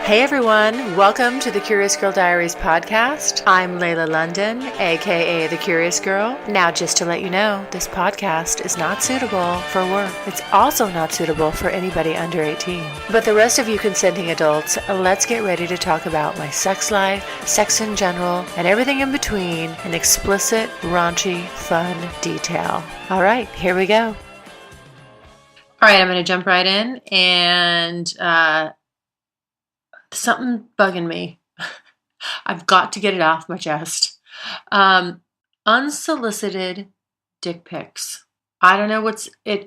Hey everyone, welcome to the Curious Girl Diaries podcast. I'm Layla London, aka The Curious Girl. Now, just to let you know, this podcast is not suitable for work. It's also not suitable for anybody under 18. But the rest of you consenting adults, let's get ready to talk about my sex life, sex in general, and everything in between in explicit, raunchy, fun detail. All right, here we go. All right, I'm going to jump right in and something bugging me. I've got to get it off my chest. Unsolicited dick pics. I don't know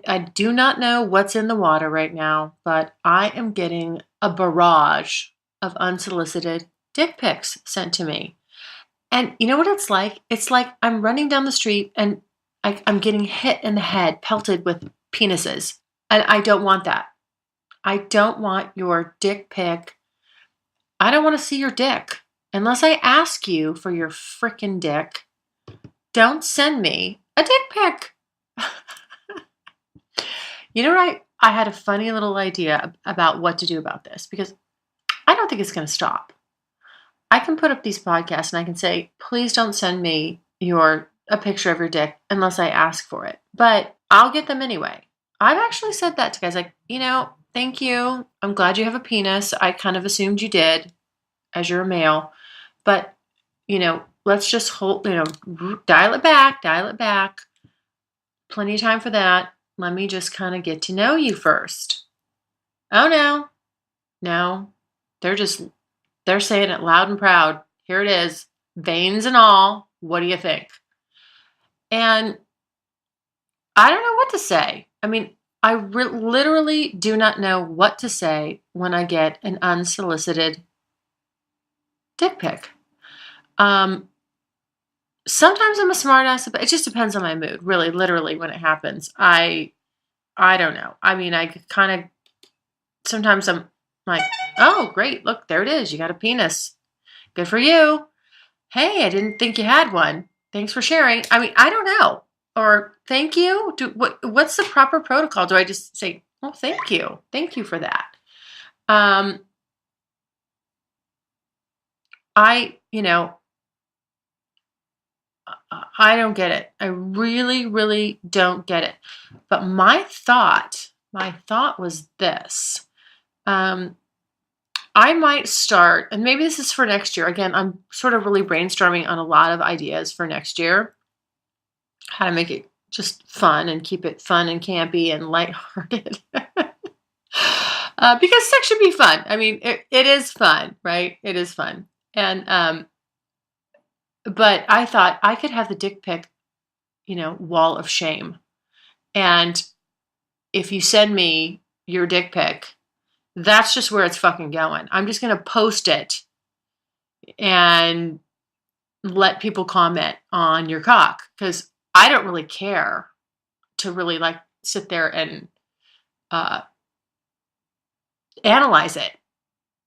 I do not know what's in the water right now, but I am getting a barrage of unsolicited dick pics sent to me. And you know what it's like? It's like I'm running down the street and I'm getting hit in the head, pelted with penises. And I don't want that. I don't want your dick pic. I don't want to see your dick. Unless I ask you for your frickin' dick, don't send me a dick pic. You know what? I had a funny little idea about what to do about this because I don't think it's going to stop. I can put up these podcasts and I can say, please don't send me a picture of your dick unless I ask for it. But I'll get them anyway. I've actually said that to guys like, thank you. I'm glad you have a penis. I kind of assumed you did as you're a male. But, let's just dial it back. Plenty of time for that. Let me just kind of get to know you first. Oh, no. They're saying it loud and proud. Here it is. Veins and all. What do you think? And I don't know what to say. I mean, I literally do not know what to say when I get an unsolicited dick pic. Sometimes I'm a smartass, but it just depends on my mood. Really, literally, when it happens, I don't know. I mean, I kind of sometimes I'm like, oh, great, look, there it is. You got a penis. Good for you. Hey, I didn't think you had one. Thanks for sharing. I mean, I don't know. Or thank you. What's the proper protocol? Do I just say, oh, thank you for that? I don't get it. I really, really don't get it. But my thought was this. I might start, and maybe this is for next year. Again, I'm sort of really brainstorming on a lot of ideas for next year. How to make it just fun and keep it fun and campy and lighthearted. Because sex should be fun. I mean, it is fun, right? It is fun. And, but I thought I could have the dick pic, wall of shame. And if you send me your dick pic, that's just where it's fucking going. I'm just going to post it and let people comment on your cock because I don't really care to really sit there and analyze it,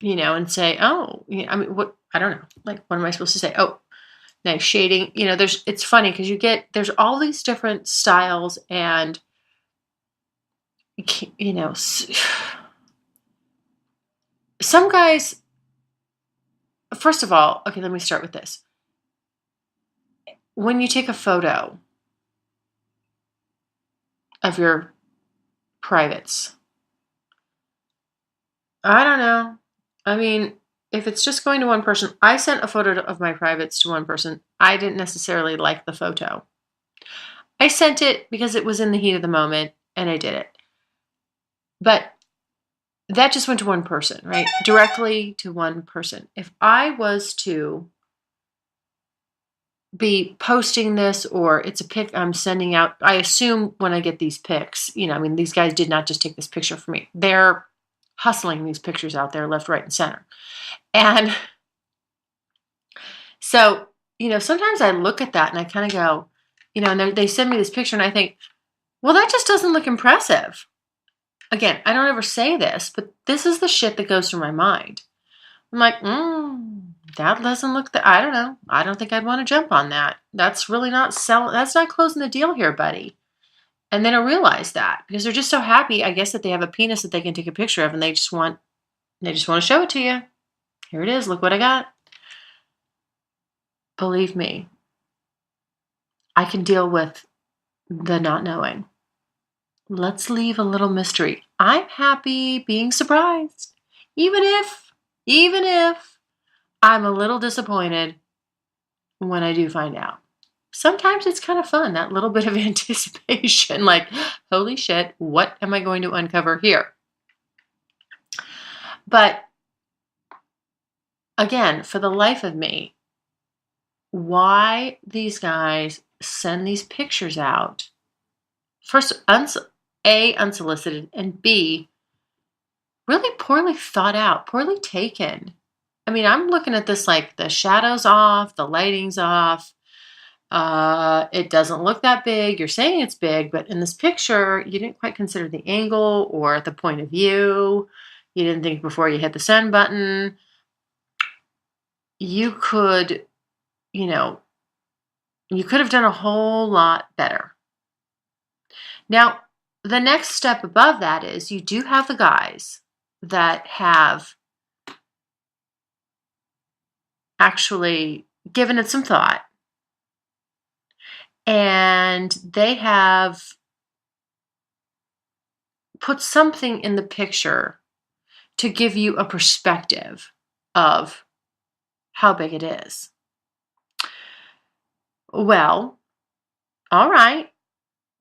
and say, oh, I mean, what, I don't know. What am I supposed to say? Oh, nice shading. It's funny because there's all these different styles and, some guys, first of all, okay, let me start with this. When you take a photo of your privates, I don't know. I mean, if it's just going to one person, I sent a photo of my privates to one person. I didn't necessarily like the photo. I sent it because it was in the heat of the moment and I did it. But that just went to one person, right? Directly to one person. If I was to be posting this or it's a pic I'm sending out, I assume when I get these pics, these guys did not just take this picture for me. They're hustling these pictures out there left, right, and center. And so, sometimes I look at that and I kind of go, and they send me this picture and I think, well, that just doesn't look impressive. Again, I don't ever say this, but this is the shit that goes through my mind. I'm like, that doesn't look I don't know. I don't think I'd want to jump on that. That's really not that's not closing the deal here, buddy. And then I realized that because they're just so happy, I guess, that they have a penis that they can take a picture of and they just want to show it to you. Here it is. Look what I got. Believe me, I can deal with the not knowing. Let's leave a little mystery. I'm happy being surprised. Even if I'm a little disappointed when I do find out. Sometimes it's kind of fun, that little bit of anticipation, like, holy shit, what am I going to uncover here? But again, for the life of me, why these guys send these pictures out? First, A, unsolicited, and B, really poorly thought out, poorly taken. I mean, I'm looking at this like the shadow's off, the lighting's off. It doesn't look that big. You're saying it's big, but in this picture, you didn't quite consider the angle or the point of view. You didn't think before you hit the send button. You could, you know, you could have done a whole lot better. Now, the next step above that is you do have the guys that have actually given it some thought, and they have put something in the picture to give you a perspective of how big it is. Well, all right,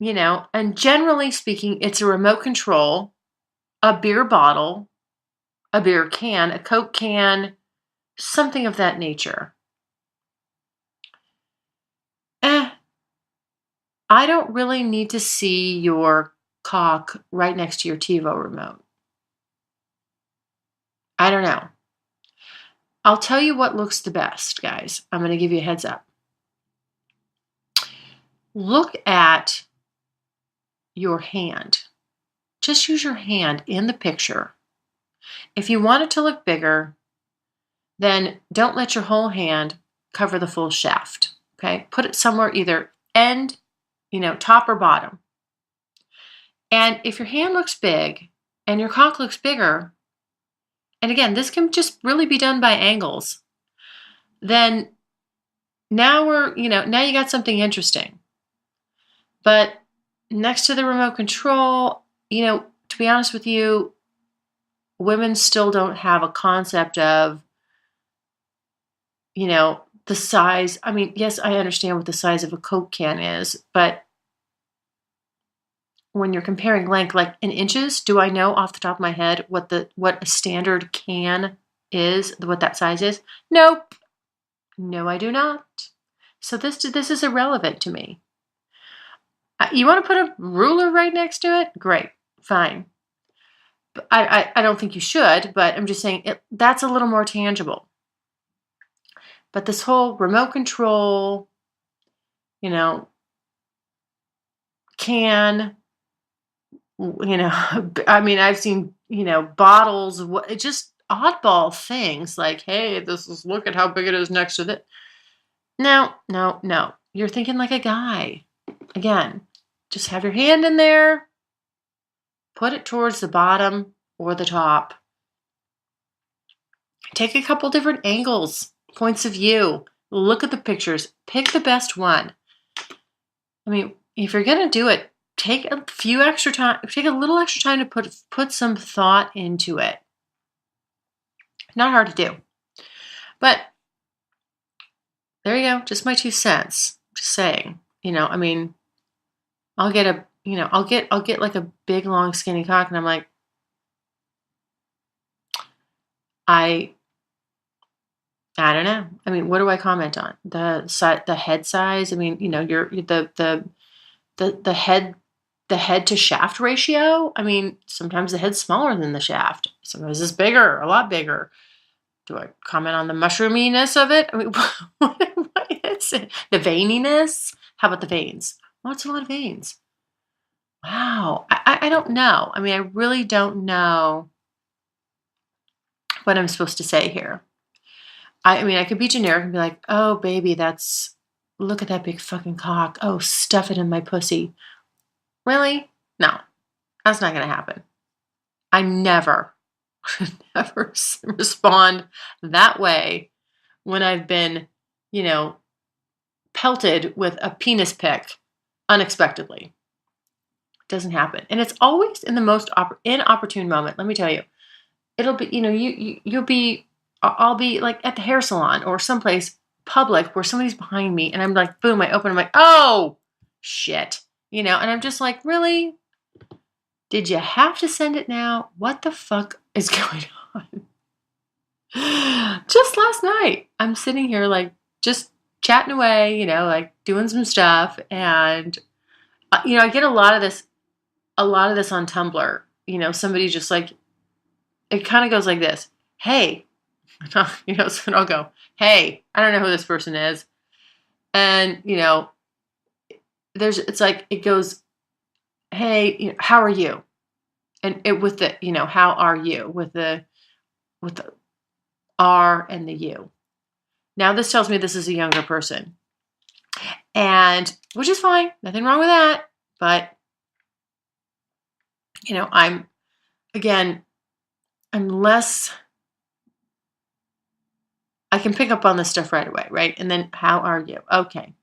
and generally speaking, it's a remote control, a beer bottle, a beer can, a Coke can, something of that nature. I don't really need to see your cock right next to your TiVo remote. I don't know. I'll tell you what looks the best, guys. I'm going to give you a heads up. Look at your hand. Just use your hand in the picture. If you want it to look bigger, then don't let your whole hand cover the full shaft. Okay? Put it somewhere either end, top or bottom. And if your hand looks big and your cock looks bigger, and again, this can just really be done by angles, then now now you got something interesting. But next to the remote control, to be honest with you, women still don't have a concept of, the size. I mean, yes, I understand what the size of a Coke can is, but when you're comparing length, like in inches, do I know off the top of my head what a standard can is, what that size is? Nope. No, I do not. So this is irrelevant to me. You want to put a ruler right next to it? Great, fine. But I don't think you should, but I'm just saying that's a little more tangible. But this whole remote control, can, I mean, I've seen, bottles, just oddball things like, hey, look at how big it is next to it. No. You're thinking like a guy. Again, just have your hand in there, put it towards the bottom or the top. Take a couple different angles, points of view. Look at the pictures. Pick the best one. I mean, if you're going to do it, take a little extra time to put some thought into it. Not hard to do. But there you go. Just my 2 cents. Just saying. I mean, I'll get like a big, long, skinny cock, and I'm like, I don't know. I mean, what do I comment on? The head size. I mean, you're the head to shaft ratio. I mean, sometimes the head's smaller than the shaft. Sometimes it's bigger, a lot bigger. Do I comment on the mushroominess of it? I mean, what is it? The veininess? How about the veins? Well, it's a lot of veins. Wow. I don't know. I mean, I really don't know what I'm supposed to say here. I mean, I could be generic and be like, oh, baby, look at that big fucking cock. Oh, stuff it in my pussy. Really? No, that's not going to happen. I never never respond that way when I've been, you know, pelted with a penis pic unexpectedly. It doesn't happen. And it's always in the most inopportune moment. Let me tell you, it'll be, you'll be, I'll be like at the hair salon or someplace public where somebody's behind me and I'm like, boom, I open, I'm like, oh shit, and I'm just like, really? Did you have to send it now? What the fuck is going on? Just last night, I'm sitting here like just chatting away, like doing some stuff. And, I get a lot of this on Tumblr. Somebody just like, it kind of goes like this. Hey, so I'll go, hey, I don't know who this person is. And, it's like, it goes, hey, how are you? And it with the, how are you with the R and the U. Now this tells me this is a younger person. And which is fine. Nothing wrong with that. But, I'm less, I can pick up on this stuff right away, right? And then how are you? Okay.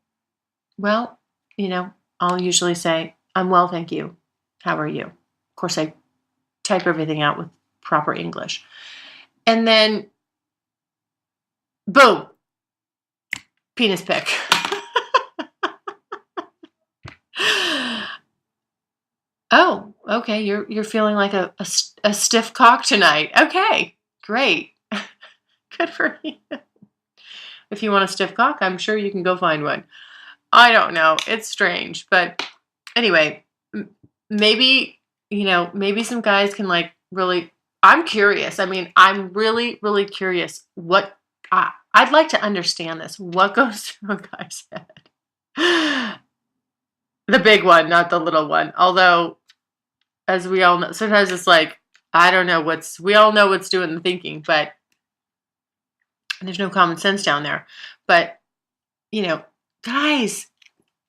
Well, I'll usually say, I'm well, thank you. How are you? Of course, I type everything out with proper English. And then, boom, penis pic. Oh, okay. You're feeling like a stiff cock tonight. Okay, great. Good for you. If you want a stiff cock, I'm sure you can go find one. I don't know. It's strange. But anyway, maybe, maybe some guys can like really, I'm curious. I mean, I'm really, really curious I'd like to understand this. What goes through a guy's head? The big one, not the little one. Although, as we all know, sometimes it's like, I don't know we all know what's doing the thinking, but there's no common sense down there. But, guys,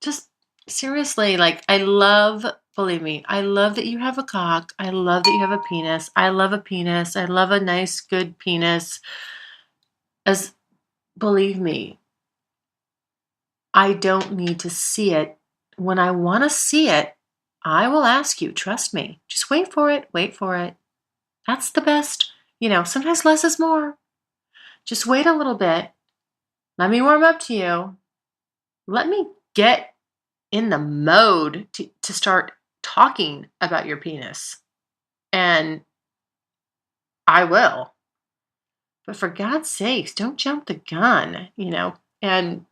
just seriously, like, believe me, I love that you have a cock. I love that you have a penis. I love a penis. I love a nice, good penis. Believe me, I don't need to see it. When I want to see it, I will ask you. Trust me. Just wait for it. Wait for it. That's the best. Sometimes less is more. Just wait a little bit. Let me warm up to you. Let me get in the mode to start talking about your penis. And I will. But for God's sakes, don't jump the gun, And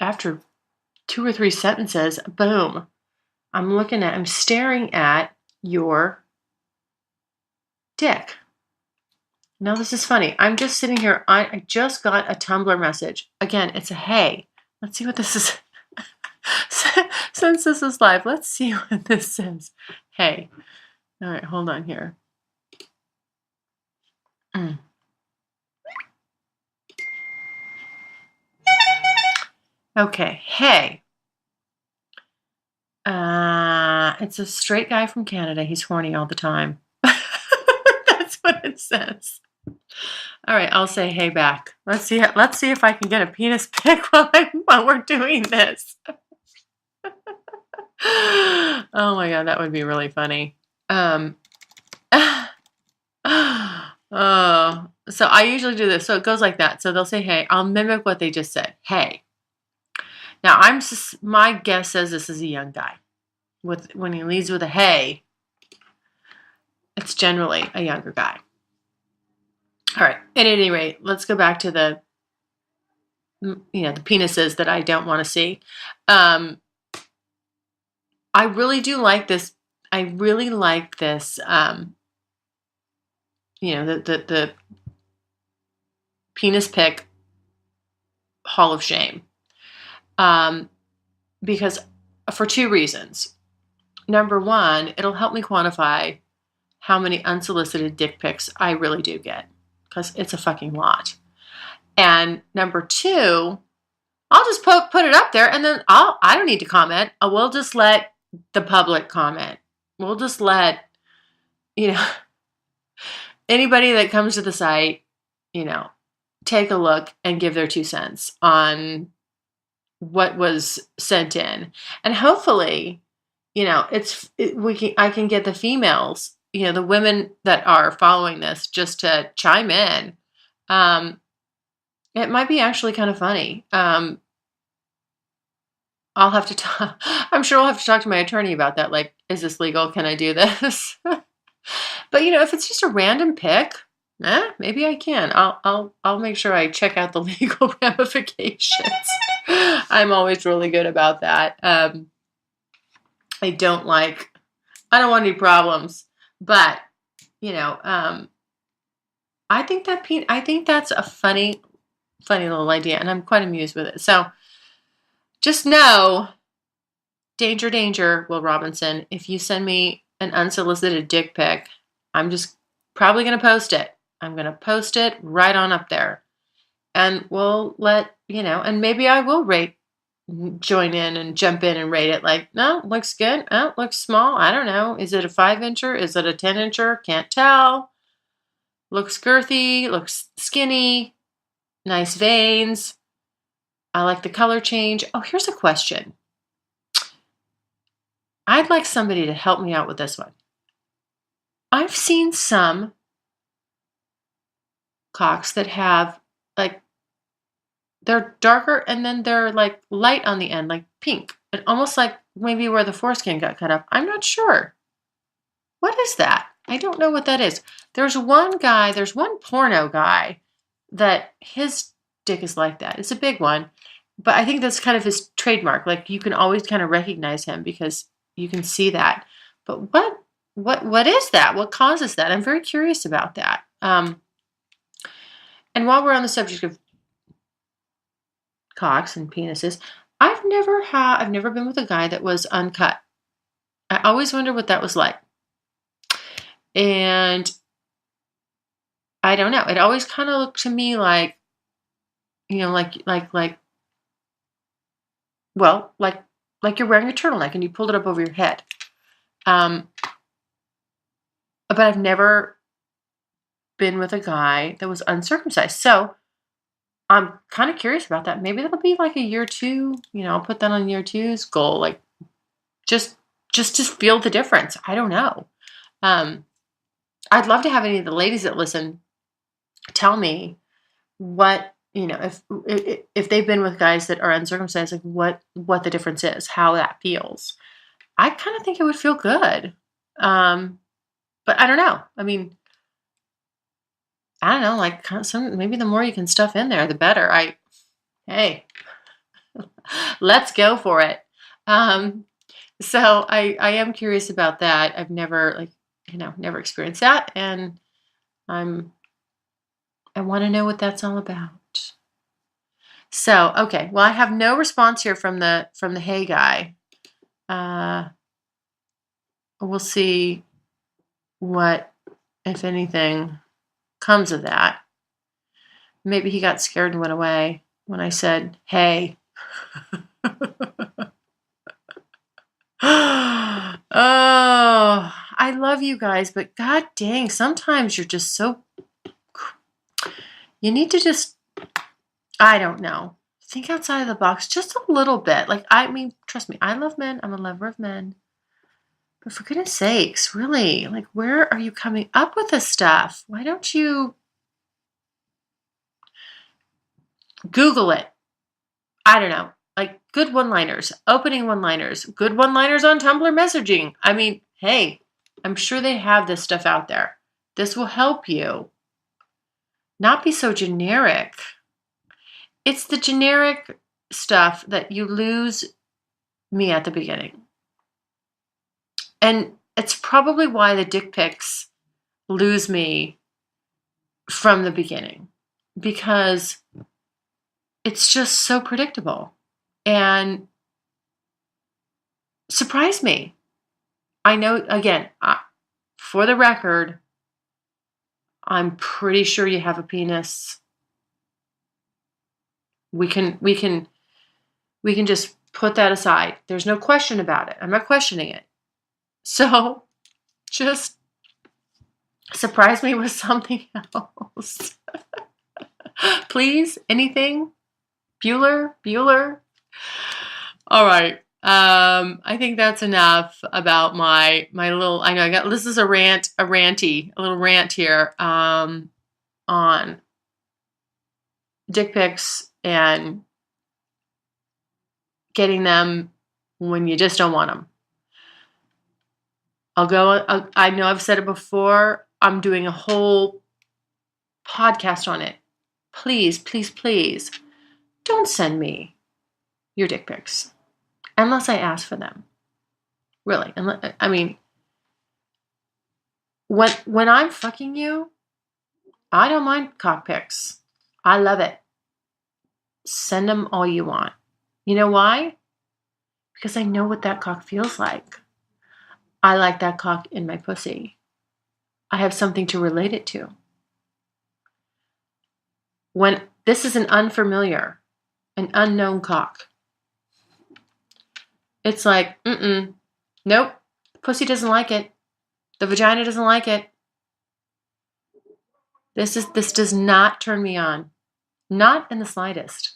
after 2 or 3 sentences, boom, I'm staring at your dick. Now this is funny. I'm just sitting here. I just got a Tumblr message. Again, it's a hey. Let's see what this is. Since this is live, let's see what this says. Hey. All right, hold on here. Okay, hey. It's a straight guy from Canada. He's horny all the time. That's what it says. All right, I'll say hey back. Let's see if I can get a penis pic while we're doing this. Oh my God, that would be really funny. So I usually do this. So it goes like that. So they'll say hey. I'll mimic what they just said. Hey. Now my guess says this is a young guy. When he leads with a hey, it's generally a younger guy. All right. At any rate, let's go back to the penises that I don't want to see. I really do like this. I really like this. The penis pic Hall of Shame. Because for 2 reasons. Number one, it'll help me quantify how many unsolicited dick pics I really do get. Because it's a fucking lot. And number 2, I'll just put it up there and then I don't need to comment. We'll just let the public comment. We'll just let, anybody that comes to the site, take a look and give their 2 cents on what was sent in. And hopefully, I can get the females, the women that are following this just to chime in. It might be actually kind of funny. I'll have to talk. I'm sure I'll have to talk to my attorney about that. Like, is this legal? Can I do this? But if it's just a random pic, maybe I can. I'll make sure I check out the legal ramifications. I'm always really good about that. I don't want any problems, but I think that's a funny little idea, and I'm quite amused with it. So just know, danger, danger, Will Robinson. If you send me an unsolicited dick pic, I'm just probably going to post it. I'm going to post it right on up there. And we'll and maybe I will join in and jump in and rate it. Like, no, looks good. Oh, looks small. I don't know. Is it a 5-incher? Is it a 10-incher? Can't tell. Looks girthy. Looks skinny. Nice veins. I like the color change. Oh, here's a question. I'd like somebody to help me out with this one. I've seen some cocks that have, like, they're darker and then they're, like, light on the end, like pink. And almost like maybe where the foreskin got cut up. I'm not sure. What is that? I don't know what that is. There's one porno guy that his dick is like that. It's a big one. But I think that's kind of his trademark. Like, you can always kind of recognize him because you can see that. But what is that? What causes that? I'm very curious about that. And while we're on the subject of cocks and penises, I've never been with a guy that was uncut. I always wonder what that was like. And I don't know. It always kind of looked to me like, like you're wearing a turtleneck and you pulled it up over your head. But I've never been with a guy that was uncircumcised. So I'm kind of curious about that. Maybe that'll be like a year 2. I'll put that on year 2's goal. Like, just to feel the difference. I don't know. I'd love to have any of the ladies that listen tell me what, if they've been with guys that are uncircumcised, like what the difference is, how that feels. I kind of think it would feel good. But I don't know. I mean, I don't know, like maybe the more you can stuff in there, the better. Hey, let's go for it. So I am curious about that. I've never never experienced that. And I want to know what that's all about. So, okay. Well, I have no response here from the hey guy. We'll see what, if anything, comes of that. Maybe he got scared and went away when I said, hey. Oh, I love you guys, but god dang, sometimes you're just you need to just, I don't know, think outside of the box just a little bit. Like, I mean, trust me, I love men. I'm a lover of men. But for goodness sakes, really, like, where are you coming up with this stuff? Why don't you Google it? I don't know. Like, good one-liners, opening one-liners, good one-liners on Tumblr messaging. I mean, hey, I'm sure they have this stuff out there. This will help you not be so generic. It's the generic stuff that you lose me at the beginning. And it's probably why the dick pics lose me from the beginning. Because it's just so predictable. And surprise me. I know, again, for the record, I'm pretty sure you have a penis. We can just put that aside. There's no question about it. I'm not questioning it. So just Surprise me with something else. Please, anything? Bueller? All right. I think that's enough about my little. I know I got this is a little rant here. On dick pics and getting them when you just don't want them. I know I've said it before. I'm doing a whole podcast on it. Please, please, please, don't send me your dick pics unless I ask for them. Really. I mean, when I'm fucking you, I don't mind cock pics. I love it. Send them all you want. You know why? Because I know what that cock feels like. I like that cock in my pussy. I have something to relate it to. When this is an unfamiliar, an unknown cock, it's like, nope, pussy doesn't like it. The vagina doesn't like it. This does not turn me on. Not in the slightest.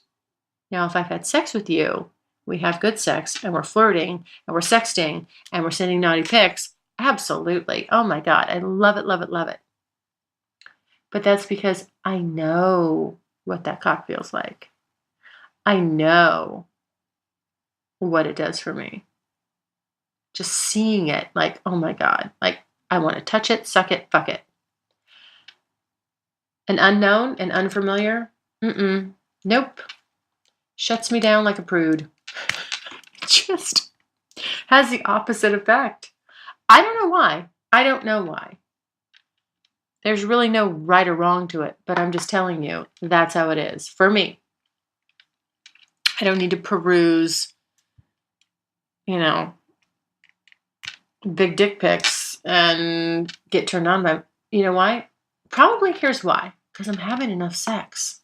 Now, if I've had sex with you, we have good sex, and we're flirting, and we're sexting, and we're sending naughty pics, absolutely. Oh my God, I love it, love it, love it. But that's because I know what that cock feels like. I know what it does for me. Just seeing it, like, oh my God, like I want to touch it, suck it, fuck it. An unknown, an unfamiliar, nope. Shuts me down like a prude. Just has the opposite effect. I don't know why. I don't know why. There's really no right or wrong to it, but I'm just telling you, that's how it is for me. I don't need to peruse, big dick pics and get turned on by, you know why? Probably here's why. Because I'm having enough sex.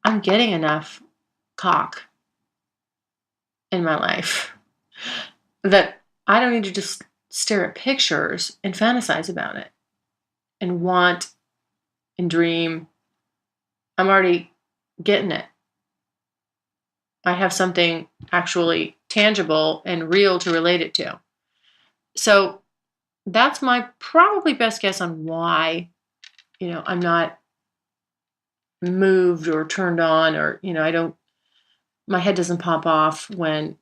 I'm getting enough cock in my life that I don't need to just stare at pictures and fantasize about it and want and dream. I'm already getting it. I have something actually tangible and real to relate it to. So that's my probably best guess on why, I'm not moved or turned on or, my head doesn't pop off when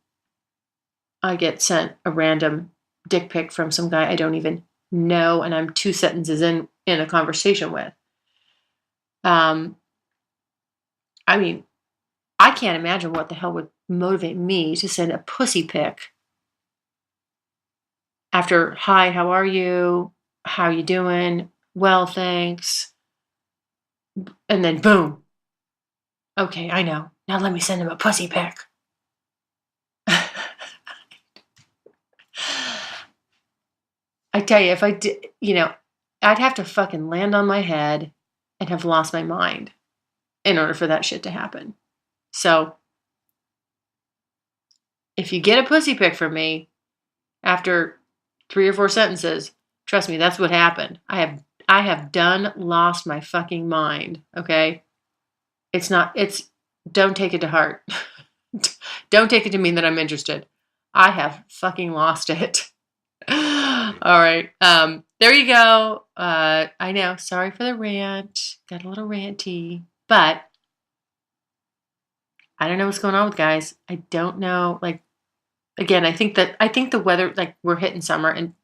I get sent a random dick pic from some guy I don't even know and I'm 2 sentences in a conversation with. I mean, I can't imagine what the hell would motivate me to send a pussy pic after, hi, how are you? How you doing? Well, thanks. And then boom. Okay, I know. Now let me send him a pussy pic. I tell you, if I did, I'd have to fucking land on my head and have lost my mind in order for that shit to happen. So, if you get a pussy pic from me after 3 or 4 sentences, trust me, that's what happened. I have done lost my fucking mind, okay? Don't take it to heart. Don't take it to mean that I'm interested. I have fucking lost it. All right. There you go. I know. Sorry for the rant. Got a little ranty. But I don't know what's going on with guys. I don't know. Like, again, I think the weather, like we're hitting summer and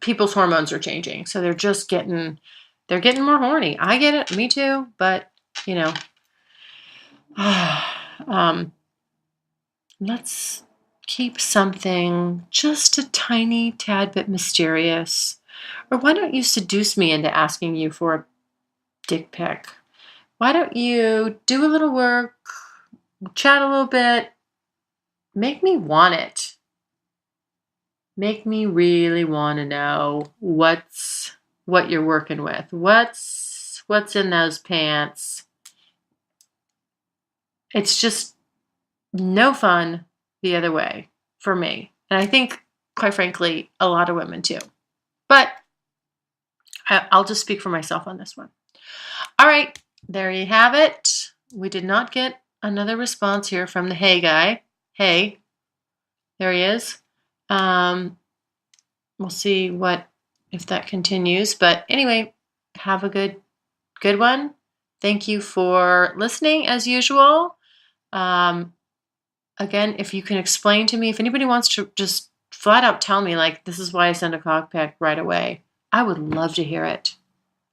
people's hormones are changing. So they're getting more horny. I get it. Me too. But, let's keep something just a tiny tad bit mysterious. Or why don't you seduce me into asking you for a dick pic? Why don't you do a little work, chat a little bit, make me want it. Make me really want to know what you're working with. What's in those pants? It's just no fun the other way for me. And I think, quite frankly, a lot of women too. But I'll just speak for myself on this one. All right, there you have it. We did not get another response here from the hey guy. Hey, there he is. We'll see if that continues. But anyway, have a good one. Thank you for listening as usual. Again, if you can explain to me, if anybody wants to just flat out tell me, like, this is why I send a cock pic right away, I would love to hear it.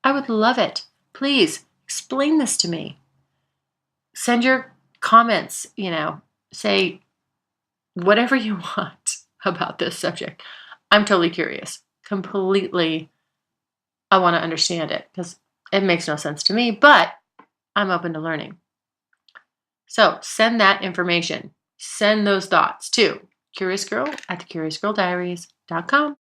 I would love it. Please explain this to me. Send your comments, say whatever you want about this subject. I'm totally curious. Completely, I want to understand it because it makes no sense to me, but I'm open to learning. So send that information. Send those thoughts to curiousgirl@thecuriousgirldiaries.com.